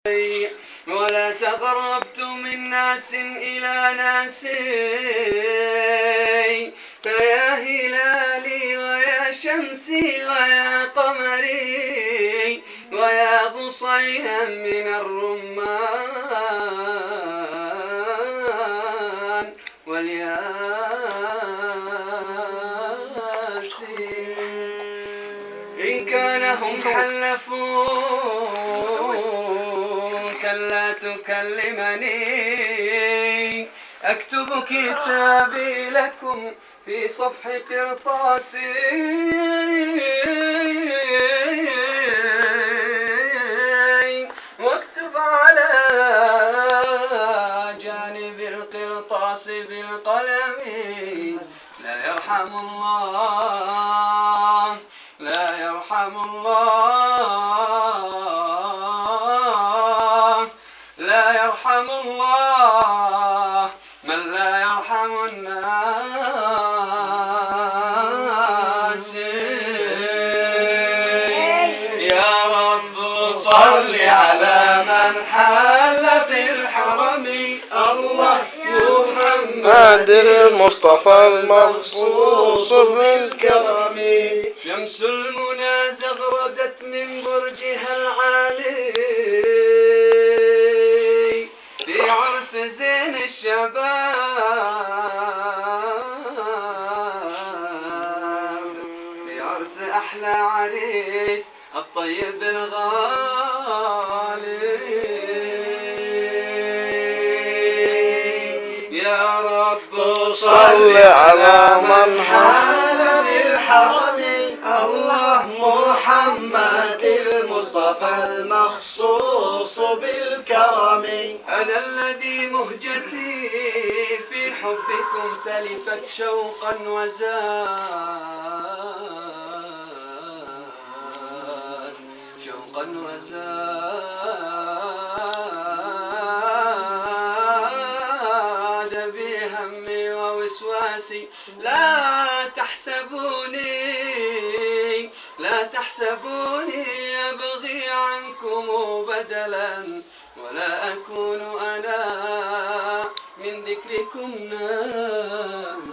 ولا تغربت من ناس إلى ناس، فيا هلالي ويا شمسي ويا قمري ويا بصينا من الرمان والياسين. إن كان هم حلفوك لا تكلمني، أكتب كتابي لكم في صفح قرطاس، واكتب على جانب القرطاس بالقلم: لا يرحم الله، لا يرحم الله، لا يرحم الله من لا يرحم الناس. يا رب صل على من حل في الحرم، الله محمد المصطفى المخصوص بالكرم. شمس المنى زغردت من برجها العالي في عرس زين الشباب، في عرس أحلى عريس الطيب الغالي. يا رب صل على من حل بالحرم، الله محمد المصطفى المخصوص بالكرم. أنا الذي مهجتي في حبكم تلفت شوقا وزاد، شوقا وزاد بهمي ووسواسي. لا تحسبوني، لا تحسبوني أبغي عنكم بدلا، ولا أكون أنا من ذكركم نام.